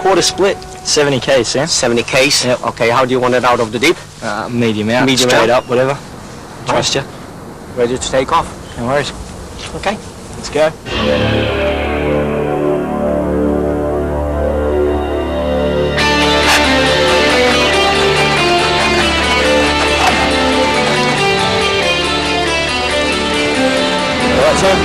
quarter split, 70 Ks, yeah? 70 Ks? Yep. Okay, how do you want it out of the deep? Medium out, medium straight out? up, whatever. Trust you. Ready to take off? No worries. Okay. Let's go. Right, son.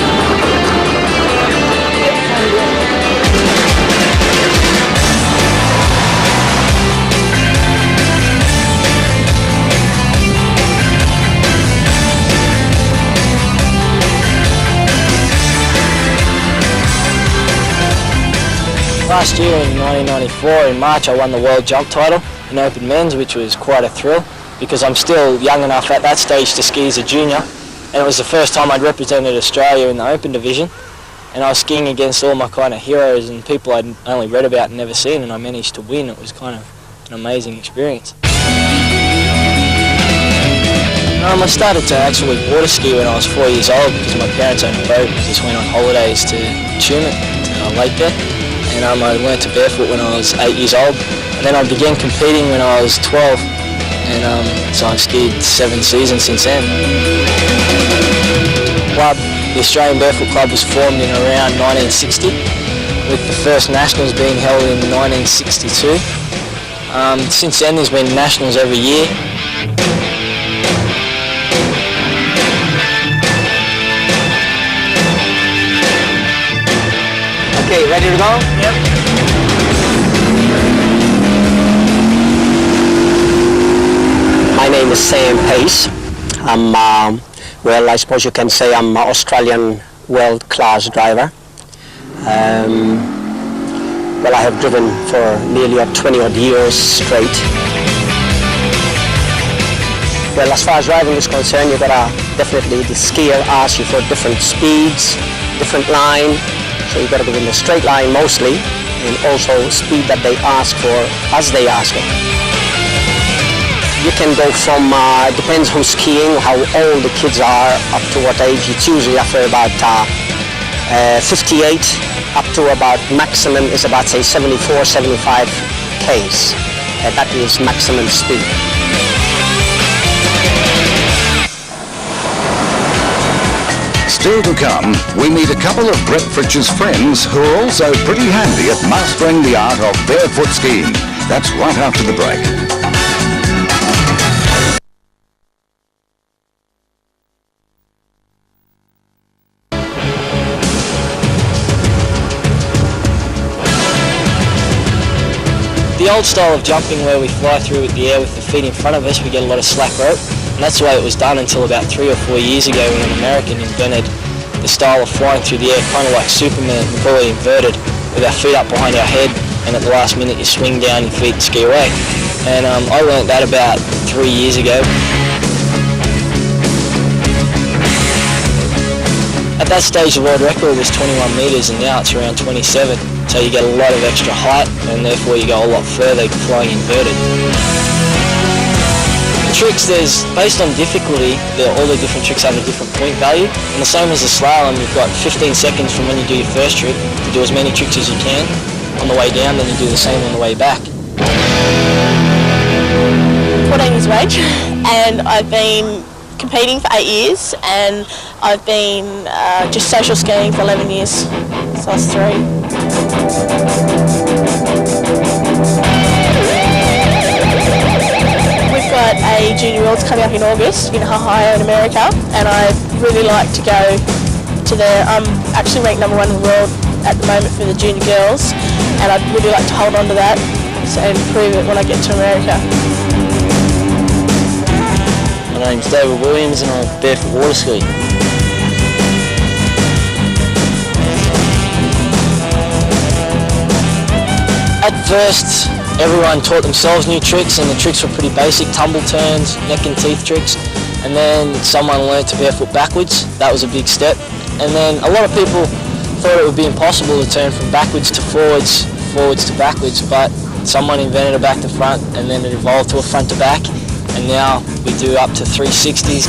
Last year in 1994, in March, I won the world jump title in open men's, which was quite a thrill because I'm still young enough at that stage to ski as a junior, and it was the first time I'd represented Australia in the open division, and I was skiing against all my kind of heroes and people I'd only read about and never seen, and I managed to win. It was kind of an amazing experience. I started to actually water ski when I was 4 years old because my parents owned a boat. I just went on holidays to Tumut, to a lake there. And I learned to barefoot when I was 8 years old, and then I began competing when I was 12, and so I've skied 7 seasons since then. The Australian Barefoot Club was formed in around 1960, with the first nationals being held in 1962. Since then there's been nationals every year. Okay, ready to go? Yep. My name is Sam Pace. Well, I suppose you can say I'm an Australian world-class driver. Well, I have driven for nearly 20 odd years straight. Well, as far as driving is concerned, you gotta definitely, the skier asks you for different speeds, different line. So you've got to go in a straight line mostly, and also speed that they ask for as they ask it. You can go from, depends who's skiing, how old the kids are, up to what age. It's usually after about 58, up to about maximum is about, say, 74, 75 Ks. That is maximum speed. Still to come, we meet a couple of Brett Fritch's friends who are also pretty handy at mastering the art of barefoot skiing. That's right after the break. The old style of jumping where we fly through with the air with the feet in front of us, we get a lot of slack rope. And that's the way it was done until about 3 or 4 years ago when an American invented the style of flying through the air, kind of like Superman, we call it inverted, with our feet up behind our head, and at the last minute you swing down your feet and ski away. And I learnt that about 3 years ago. At that stage the world record was 21 metres and now it's around 27, so you get a lot of extra height and therefore you go a lot further flying inverted. Tricks, there's, based on difficulty, all the different tricks have a different point value, and the same as the slalom, you've got 15 seconds from when you do your first trick to do as many tricks as you can on the way down, then you do the same on the way back. 14 years of age, and I've been competing for 8 years, and I've been just social skiing for 11 years, so that's 3. Got a Junior Worlds coming up in August in Ohio in America, and I'd really like to go to I'm actually ranked #1 in the world at the moment for the junior girls, and I'd really like to hold on to that and prove it when I get to America. My name's David Williams and I barefoot water ski. At first, everyone taught themselves new tricks, and the tricks were pretty basic, tumble turns, neck and teeth tricks, and then someone learned to barefoot backwards. That was a big step. And then a lot of people thought it would be impossible to turn from backwards to forwards, forwards to backwards, but someone invented a back to front, and then it evolved to a front to back, and now we do up to 360s.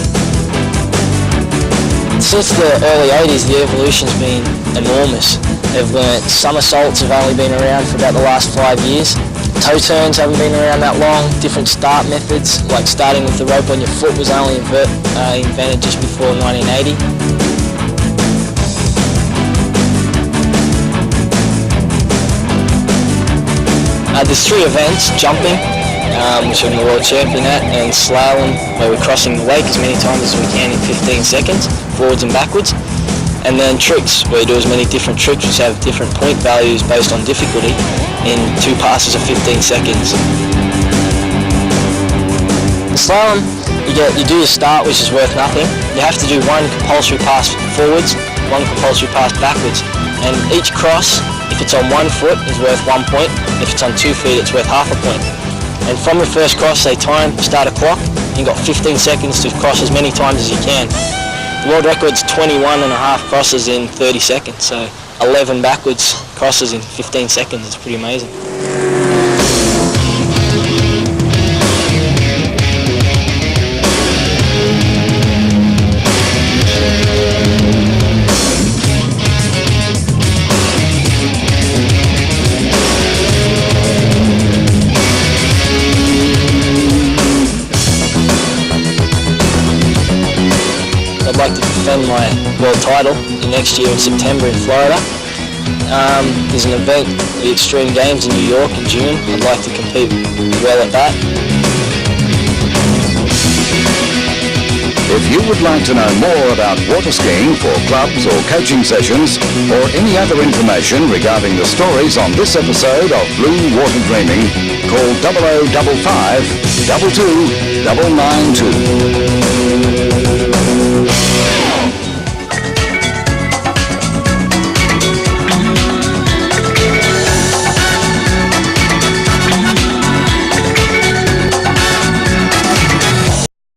Since the early 80s, the evolution's been enormous. They've learnt somersaults have only been around for about the last 5 years. Toe turns haven't been around that long. Different start methods, like starting with the rope on your foot, was only invented just before 1980. There's 3 events: jumping, which I'm the world champion at, and slalom, where we're crossing the lake as many times as we can in 15 seconds, forwards and backwards. And then tricks, where you do as many different tricks which have different point values based on difficulty in 2 passes of 15 seconds. The slalom, you do your start, which is worth nothing. You have to do 1 compulsory pass forwards, 1 compulsory pass backwards, and each cross, if it's on 1 foot, is worth 1 point. If it's on 2 feet, it's worth half a point. And from your first cross, they start a clock. You've got 15 seconds to cross as many times as you can. The world record's 21.5 crosses in 30 seconds, so 11 backwards crosses in 15 seconds. It's pretty amazing. I'd like to defend my world title next year in September in Florida. There's an event, the Extreme Games in New York in June. I'd like to compete well at that. If you would like to know more about water skiing for clubs or coaching sessions, or any other information regarding the stories on this episode of Blue Water Dreaming, call 0055 22 992.